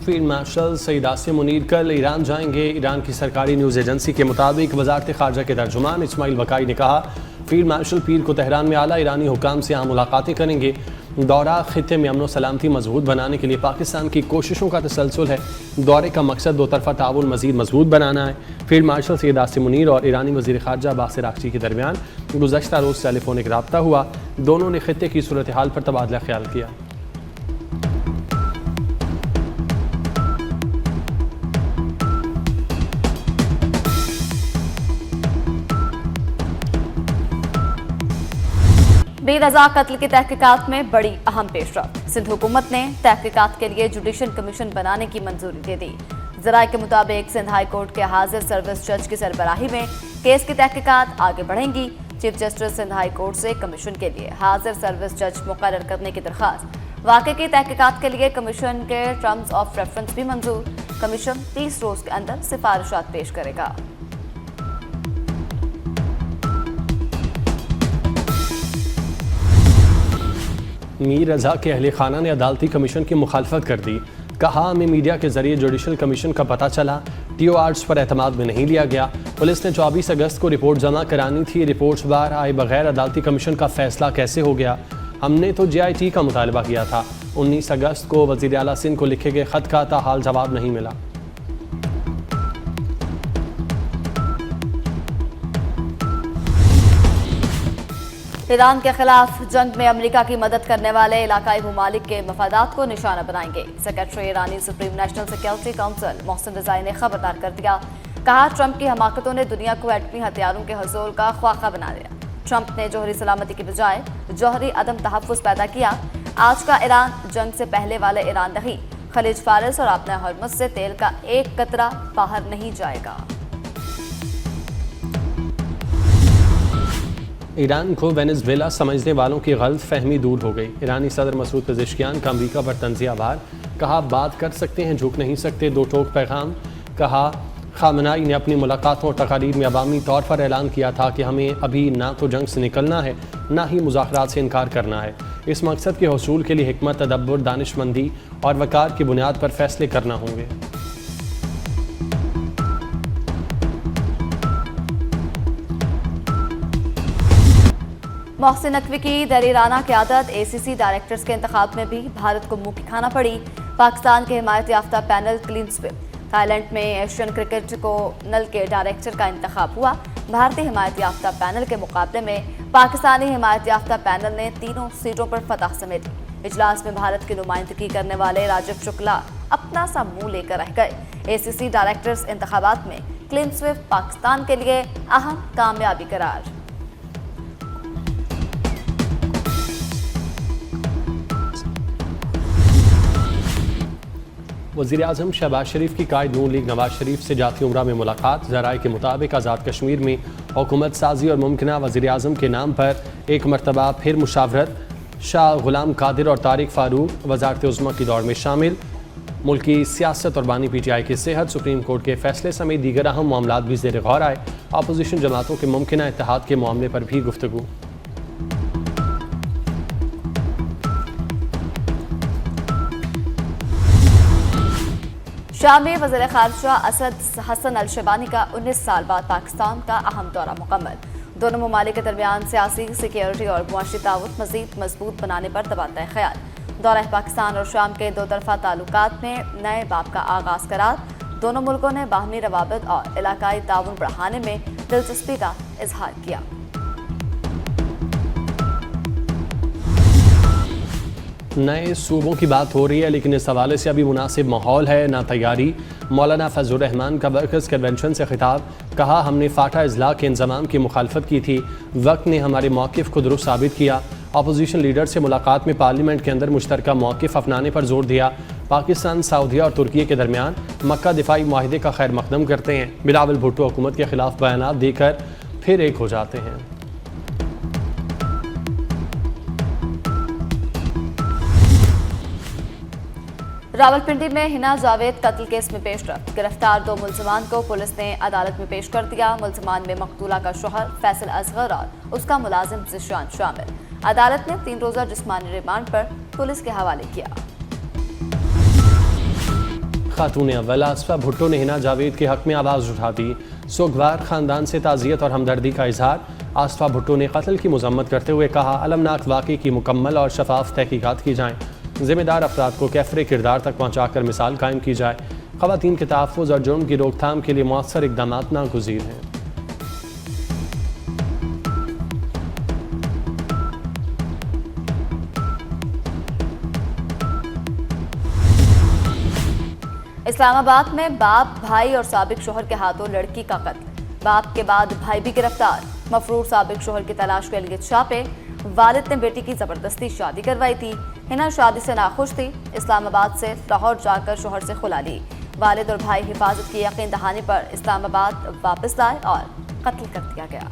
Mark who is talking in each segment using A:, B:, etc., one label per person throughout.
A: Field marshal Saeed Asim Munir कल Iran जाएंगे। Iran की सरकारी न्यूज़ एजेंसी के मुताबिक वज़ारत ख़ारजा के तर्जुमान इस्माइल वकाई ने कहा, फील्ड मार्शल पीर को तेहरान में आला ईरानी हुकाम से यहाँ मुलाकातें करेंगे। दौरा खित्ते में अमन सलामती मजबूत बनाने के लिए पाकिस्तान की कोशिशों का तसलसल है। दौरे का मकसद दो तरफ़ा ताउन मज़ीद मजबूत बनाना है। फील्ड मार्शल सईद आसिम मुनीर और ईरानी वज़ीर ख़ारजा अब्बास अराग़ची के दरमियान गुज़श्ता रोज़ टेलीफोनिक रब्ता हुआ। दोनों ने खित्ते की सूरत हाल पर तबादला ख्याल किया।
B: बेरजा कत्ल की तहकीकात में बड़ी अहम पेशरफ्त। सिंध हुकूमत ने तहकीकात के लिए जुडिशल कमीशन बनाने की मंजूरी दे दी। जराये के मुताबिक सिंध हाई कोर्ट के हाजिर सर्विस जज की सरबराही में केस की तहकीकात आगे बढ़ेंगी। Chief justice Sindh high court से कमीशन के लिए हाजिर सर्विस जज मुकर्रर करने की दरख्वास्त। वाक़े की तहकीकात के लिए कमीशन के टर्म्स ऑफ रेफरेंस भी मंजूर। कमीशन 30 रोज के अंदर सिफारिशात पेश करेगा।
A: मीर रजा के अहले खाना ने अदालती कमीशन की मुखालफत कर दी। कहा, हमें मीडिया के जरिए जुडिशल कमीशन का पता चला, TORs पर एतमाद में नहीं लिया गया। पुलिस ने 24 अगस्त को रिपोर्ट जमा करानी थी। रिपोर्ट्स बाहर आए बगैर अदालती कमीशन का फैसला कैसे हो गया? हमने तो JIT का मुतालबा किया था। 19 अगस्त को वज़ीर आला सिंध को लिखे गए खत का ताहाल जवाब नहीं मिला।
B: ईरान के खिलाफ जंग में अमेरिका की मदद करने वाले इलाकाई ममालिक के मफादात को निशाना बनाएंगे। सेक्रेटरी ईरानी supreme national security council Mohsen Rezaei ने खबरदार कर दिया। कहा, ट्रंप की हमाकतों ने दुनिया को एटमी हथियारों के हसूल का ख्वाखा बना दिया। ट्रंप ने जौहरी सलामती की बजाय जौहरी अदम तहफ़्फ़ुज़ पैदा किया। आज का ईरान जंग से पहले वाले ईरान नहीं। खलीज फारिस और अपने हरमुज़ से तेल का एक कतरा बाहर नहीं जाएगा।
A: ईरान को वेनेज़ुएला समझने वालों की गलत फहमी दूर हो गई। ईरानी सदर मसूद पेज़ेश्कियान का अमरीका पर तंज़िया आभार। कहा, बात कर सकते हैं, झुक नहीं सकते। दो टोक पैगाम। कहा, खामनाई ने अपनी मुलाकातों और तकारीर में अवामी तौर पर ऐलान किया था कि हमें अभी ना तो जंग से निकलना है, ना ही मुज़ाकरात से इनकार करना है। इस मकसद के हसूल के लिए हिकमत, तदब्बुर, दानिशमंदी और वक़ार की बुनियाद पर फैसले करना होंगे।
B: मोहसिन नकवी की दरीराना क़यादत ACC डायरेक्टर्स के इंतखाब में भी भारत को मुँह की खाना पड़ी। पाकिस्तान के हिमायत याफ्ता पैनल क्लीन स्वीप। थाईलैंड में एशियन क्रिकेट को नल के डायरेक्टर का इंतखाब हुआ। भारतीय हिमायत याफ्ता पैनल के मुकाबले में पाकिस्तानी हिमायत याफ्ता पैनल ने तीनों सीटों पर फतह समेटी। इजलास में भारत की नुमाइंदगी करने वाले राजीव शुक्ला अपना सा मुंह लेकर रह गए। ACC डायरेक्टर्स इंतखाबात में क्लीन स्वीप पाकिस्तान के लिए अहम कामयाबी करार।
A: वज़ीर आज़म शहबाज शरीफ की कायद नून लीग नवाज शरीफ से जाती उम्रा में मुलाकात। ज़राए के मुताबिक आज़ाद कश्मीर में हुकूमत साजी और मुमकिना वज़ीर आज़म के नाम पर एक मरतबा फिर मुशावरत। शाह गुलाम कादिर और तारिक फ़ारूक वज़ारत उज़्मा की दौड़ में शामिल। मुल्की सियासत और बानी PTI की सेहत, सुप्रीम कोर्ट के फैसले समेत दीगर अहम मामलात भी ज़ेर गौर आए। अपोजिशन जमातों के मुमकिना इत्तेहाद के मामले पर भी गुफ्तगू।
B: शाम में वज़ीर ख़ारजा असद हसन अल शबानी का 19 साल बाद पाकिस्तान का अहम दौरा मुकम्मल। दोनों ममालिक के दरमियान सियासी, सिक्योरिटी और मुआशी ताउन मज़ीद मजबूत बनाने पर तबादला ख्याल। दौरा पाकिस्तान और शाम के दो तरफ़ा ताल्लुकात में नए बाब का आगाज़ करार। दोनों मुल्कों ने बाहमी रवाबित और इलाकाई ताउन बढ़ाने में दिलचस्पी का इजहार किया।
A: नए सूबों की बात हो रही है, लेकिन इस हवाले से अभी मुनासिब माहौल है ना तैयारी। मौलाना फजलुर रहमान का वर्कर्स कन्वेंशन से खिताब। कहा, हमने फाटा इजला के इंतजाम की मुखालफत की थी, वक्त ने हमारे मौक़िफ़ को दुरुस्त साबित किया। अपोजिशन लीडर से मुलाकात में पार्लियामेंट के अंदर मुश्तरका मौक़िफ़ अपनाने पर जोर दिया। पाकिस्तान, सऊदीया और तुर्की के दरमियान मक्का दिफाई माहिदे का खैर मकदम करते हैं। बिलावल भुट्टो हुकूमत के खिलाफ बयानात देकर फिर एक हो जाते हैं।
B: रावलपिंडी में हिना जावेद कत्ल केस में पेशरफ्त। गिरफ्तार 2 मुलजमान को पुलिस ने अदालत में पेश कर दिया। मुलजमान में मकतूला का शोहर फैसल असगर और उसका मुलाजिम ज़िशान शामिल। अदालत ने 3 रोज़ा जिस्मानी रिमांड पर पुलिस के हवाले किया।
A: खातून अव्वल आसफा भुट्टो ने हिना जावेद के हक में आवाज़ उठा दी। सोगवार ख़ानदान से ताज़ियत और हमदर्दी का इजहार। आसफा भुट्टो ने कत्ल की मजम्मत करते हुए कहा, अलमनाक वाक़े की मुकम्मल और शफाफ तहकीकात की जाएँ, ज़िम्मेदार अफराद को कैफरे किरदार तक पहुँचा कर मिसाल कायम की जाए। ख़वातीन के तहफ़्फ़ुज़ और जुर्म की रोकथाम के लिए मौसर इक़दाम नागुज़ीर हैं।
B: इस्लामाबाद में बाप, भाई और साबिक शोहर के हाथों लड़की का कत्ल। बाप के बाद भाई भी गिरफ्तार। मफरूर साबिक शोहर की तलाश के लिए छापे। वालिद ने बेटी की जबरदस्ती शादी करवाई थी। हिना शादी से नाखुश थी। इस्लामाबाद से लाहौर जाकर शोहर से खुला ली। वालिद और भाई हिफाजत की यकीन दहानी पर इस्लामाबाद वापस लाए और कत्ल कर दिया गया।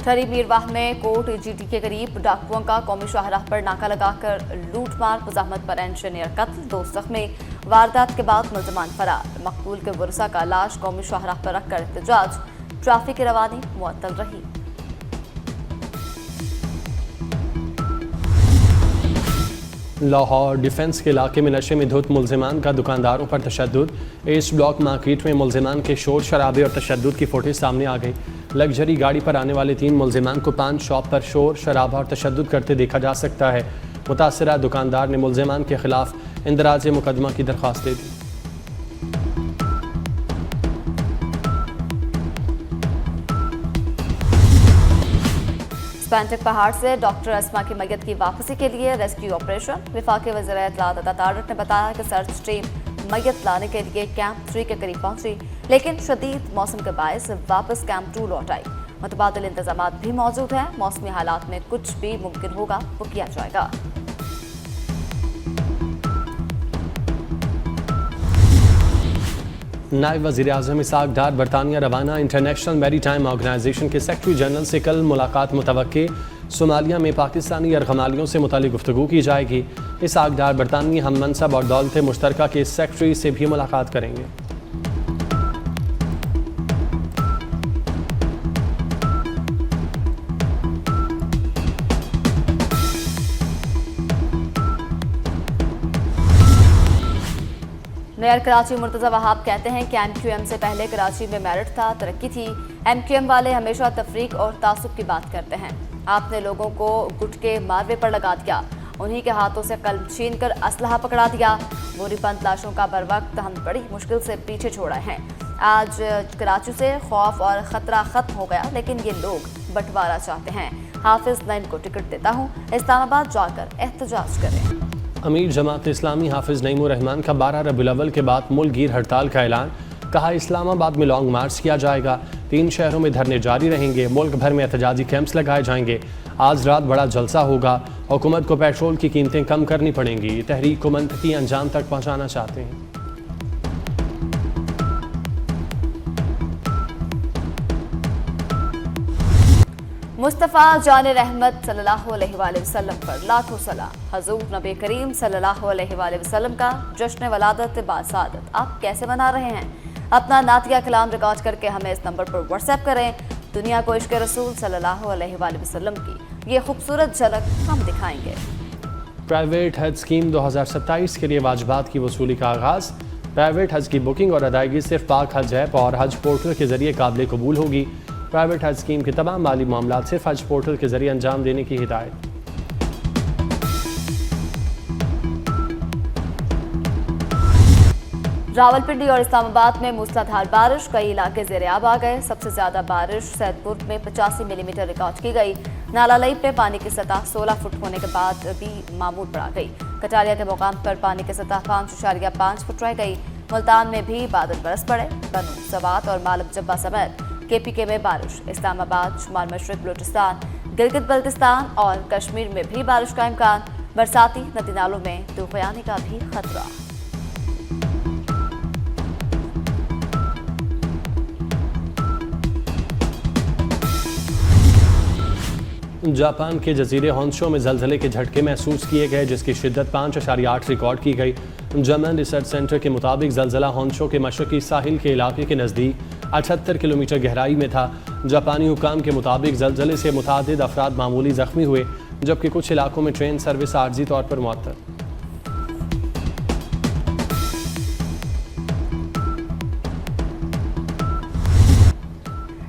B: ठरी मीरवाह में कोर्ट जीटी के करीब डाकुओं का कौमी शाहराह पर नाका लगाकर लूटमार, मुजाहमत पर इंजीनियर कत्ल, 2 जख्मी। वारदात के बाद मुलजमान फरार। मकतूल के वरसा का लाश कौमी शाहराह पर रखकर एहतजाज। ट्रैफिक की रवानी मुअत्तल रही।
A: लाहौर डिफेंस के इलाके में नशे में धुत मुलजिमान का दुकानदारों पर तशद्दुद। ईस्ट ब्लॉक मार्केट में मुलजिमान के शोर शराबे और तशद्दुद की फुटेज सामने आ गई। लग्जरी गाड़ी पर आने वाले 3 मुलजिमान को पान शॉप पर शोर शराबा और तशद्दुद करते देखा जा सकता है। मुतासरा दुकानदार ने मुलजिमान के खिलाफ इंदराज मुकदमा की दरख्वास्त दे दी।
B: स्पेंटक पहाड़ से डॉक्टर अस्मा की मैयत की वापसी के लिए रेस्क्यू ऑपरेशन। वफाकी वज़ीर इत्तलात अता तारक ने बताया कि सर्च टीम मैयत लाने के लिए कैंप 3 के करीब पहुंची, लेकिन शदीद मौसम के बायस वापस कैंप 2 लौट आई। मुतबादिल इंतजाम भी मौजूद हैं। मौसमी हालात में कुछ भी मुमकिन होगा वो किया जाएगा।
A: नायब वज़ीर आज़म इसहाक़ डार बरतानिया रवाना। इंटरनेशनल मैरीटाइम ऑर्गेनाइजेशन के सेक्रेटरी जनरल से कल मुलाकात मुतवक्के। सोमालिया में पाकिस्तानी यरगमालियों से मुतालिक गुफ्तगू की जाएगी। इसहाक़ डार बरतानिया हम मनसब और दौलत मुश्तरका के सेक्रेटरी से भी मुलाकात करेंगे।
B: मेयर कराची मुर्तज़ा वहाब कहते हैं कि MQM से पहले कराची में मेरिट था, तरक्की थी। MQM वाले हमेशा तफरीक और तासुब की बात करते हैं। आपने लोगों को गुटके मारवे पर लगा दिया, उन्हीं के हाथों से कलम छीन कर असलहा पकड़ा दिया। बोरी पंथ लाशों का बर वक्त हम बड़ी मुश्किल से पीछे छोड़ा है। आज कराची से खौफ और ख़तरा ख़त्म हो गया, लेकिन ये लोग बंटवारा चाहते हैं। हाफिज नईम को टिकट देता हूँ, इस्लामाबाद जाकर एहतजाज करें।
A: अमीर जमात इस्लामी हाफिज नईमुर रहमान का 12 रबीउल अव्वल के बाद मुल्क गिर हड़ताल का ऐलान। कहा, इस्लामाबाद में लॉन्ग मार्च किया जाएगा। 3 शहरों में धरने जारी रहेंगे। मुल्क भर में एहतजाजी कैंप्स लगाए जाएंगे। आज रात बड़ा जलसा होगा। हुकूमत को पेट्रोल की कीमतें कम करनी पड़ेंगी। तहरीक को मंतकी अंजाम तक पहुँचाना चाहते हैं।
B: मुस्तफ़ा जान रहमत सल्लल्लाहु अलैहि वसल्लम पर लाखों सलाम। हजूर नबी करीम सल्लल्लाहु अलैहि वसल्लम का जश्न वलादत बासादत आप कैसे मना रहे हैं? अपना नातिया कलाम रिकॉर्ड करके हमें इस नंबर पर व्हाट्सएप करें। दुनिया को इश्क रसूल सल्लल्लाहु अलैहि वसल्लम की ये खूबसूरत झलक हम दिखाएंगे।
A: प्राइवेट हज स्कीम 2027 के लिए वाजिबात की वसूली का आगाज़। प्राइवेट हज की बुकिंग और अदायगी सिर्फ पाक हज ऐप और हज पोर्टल के जरिए काबिल कबूल होगी। प्राइवेट हज स्कीम के तमाम माली मामला सिर्फ हज पोर्टल के जरिए अंजाम देने की हिदायत।
B: रावलपिंडी और इस्लामाबाद में मूसलाधार बारिश, कई इलाके ज़ेर-ए-आब आ गए। सबसे ज्यादा बारिश सैदपुर में 85 मिलीमीटर रिकॉर्ड की गई। नाला लईब में पानी की सतह 16 फुट होने के बाद भी मामूल बढ़ा गई। कटारिया के मुकाम पर पानी की सतह 5.5 फुट रह गई। मुल्तान में भी बादल बरस पड़े। बनू, सवात और मालब जब्बा समेत KPK में बारिश। इस्लामाबाद, शुमाल मशरक बलूचिस्तान, गिलगित बल्तिस्तान और कश्मीर में भी बारिश का इम्कान। बरसाती नदी नालों में तूफ़ानी का भी खतरा।
A: जापान के जजीरे होन्शो में ज़लज़ले के झटके महसूस किए गए, जिसकी शिद्दत 5.8 रिकॉर्ड की गई। जर्मन रिसर्च सेंटर के मुताबिक ज़लज़ला होन्शो के मशरक़ी साहिल के इलाके के नज़दीक 78 किलोमीटर गहराई में था। जापानी हुकाम के मुताबिक जलजले से मुतादिद अफराद मामूली जख्मी हुए, जबकि कुछ इलाकों में ट्रेन सर्विस आर्जी तौर पर मुअत्तल।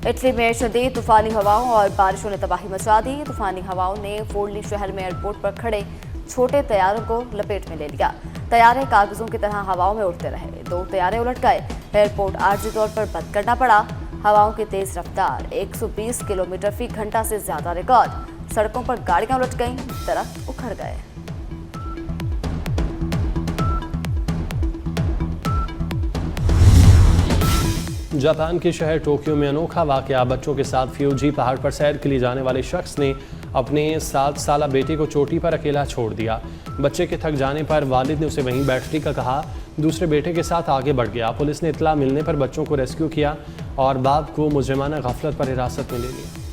B: इटली में शदीद तूफानी हवाओं और बारिशों ने तबाही मचा दी। तूफानी हवाओं ने फोरली शहर में एयरपोर्ट पर खड़े छोटे तैयारों को लपेट में ले लिया। तैयारे कागजों की तरह हवाओं में उड़ते रहे। 2 तैयारे उलट गए। एयरपोर्ट आर्जी तौर पर बंद करना पड़ा। हवाओं की तेज रफ्तार 120 किलोमीटर फी घंटा से ज्यादा रिकॉर्ड। सड़कों पर गाड़ियां उलट गईं, दरख्त उखड़ गए।
A: जापान के शहर टोक्यो में अनोखा वाकया। बच्चों के साथ फ्यूजी पहाड़ पर सैर के लिए जाने वाले शख्स ने अपने 7 साला बेटे को चोटी पर अकेला छोड़ दिया। बच्चे के थक जाने पर वालिद ने उसे वहीं बैठने का कहा। दूसरे बेटे के साथ आगे बढ़ गया। पुलिस ने इत्तला मिलने पर बच्चों को रेस्क्यू किया और बाप को मुजरिमाना गफलत पर हिरासत में ले लिया।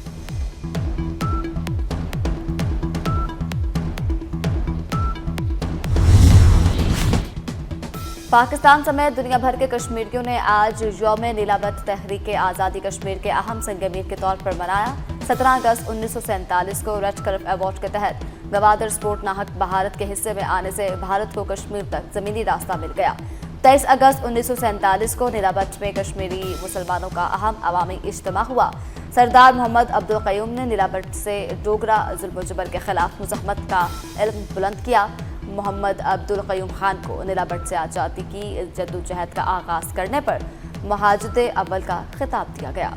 B: पाकिस्तान समेत दुनिया भर के कश्मीरियों ने आज यौम नीलावत तहरीक आज़ादी कश्मीर के अहम संगमीर के तौर पर मनाया। 17 अगस्त 1947 को रेड कर्फ अवार्ड के तहत गवादर स्पोर्ट नाहक भारत के हिस्से में आने से भारत को कश्मीर तक जमीनी रास्ता मिल गया। 23 अगस्त 1947 को नीलावत में कश्मीरी मुसलमानों का अहम अवामी इज्तिमा हुआ। सरदार मोहम्मद अब्दुल क़य्यूम ने नीलावत से डोगरा जुल्म जबर के खिलाफ मुज़ाहमत का इल्म बुलंद किया। मोहम्मद अब्दुल क़य्यूम खान को नीलावत से आज़ादी की जद्दोजहद का आगाज़ करने पर मुहाजिर अव्वल का खिताब दिया गया।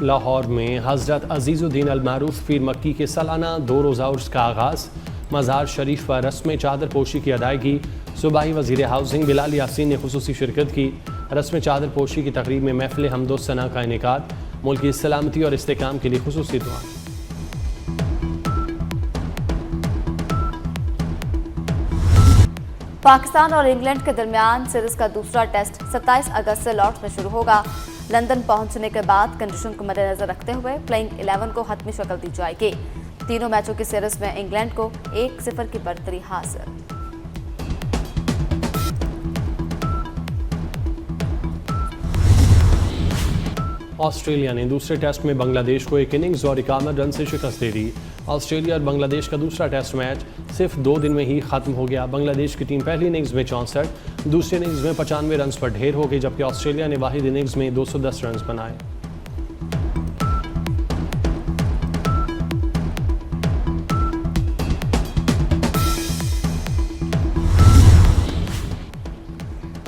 A: लाहौर में हज़रत अज़ीज़ुद्दीन अल मारूफ पीर मक्की के सालाना 2 रोज़ा उर्स का आगाज़। मज़ार शरीफ पर रस्म चादर पोशी की अदायगी। सूबाई वज़ीर हाउसिंग बिलाल यासीन ने खुसूसी शिरकत की। रस्म चादर पोशी की तकरीब में महफ़िल हम्दो सना का इनेकाद। मुल्क की सलामती और इस्तेहकाम के लिए खुसूसी दुआ।
B: पाकिस्तान और इंग्लैंड के दरमियान सीरीज का दूसरा टेस्ट 27 अगस्त से लॉर्ड्स में शुरू होगा। लंदन पहुंचने के बाद कंडीशन को मद्देनजर रखते हुए प्लेइंग 11 को हतमी शक्ल दी जाएगी। तीनों मैचों की सीरीज में इंग्लैंड को 1-0 की बढ़तरी हासिल।
A: ऑस्ट्रेलिया ने दूसरे टेस्ट में बांग्लादेश को 1 इनिंग्स और 51 रन से शिकस्त दे दी। ऑस्ट्रेलिया और बांग्लादेश का दूसरा टेस्ट मैच सिर्फ 2 दिन में ही खत्म हो गया। बांग्लादेश की टीम पहली इनिंग्स में 64, दूसरी इनिंग्स में 95 रन पर ढेर हो गई, जबकि ऑस्ट्रेलिया ने वाहिद इनिंग्स में 210 रन बनाए।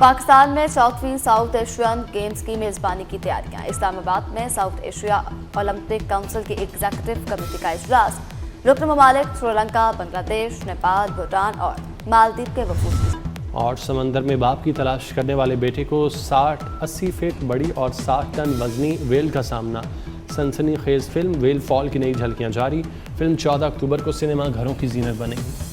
B: पाकिस्तान में 4वीं साउथ एशियन गेम्स की मेजबानी की तैयारियां। इस्लामाबाद में साउथ एशिया ओलंपिक काउंसिल की एग्जीक्यूटिव कमेटी का इजलास। रुकन ममालिक श्रीलंका, बांग्लादेश, नेपाल, भूटान और मालदीव के वफूद।
A: और समंदर में बाप की तलाश करने वाले बेटे को 60-80 फीट बड़ी और 60 टन वजनी वेल का सामना। सनसनीखेज फिल्म वेल फॉल की नई झलकियां जारी। फिल्म 14 अक्टूबर को सिनेमा घरों की जीनत बनेगी।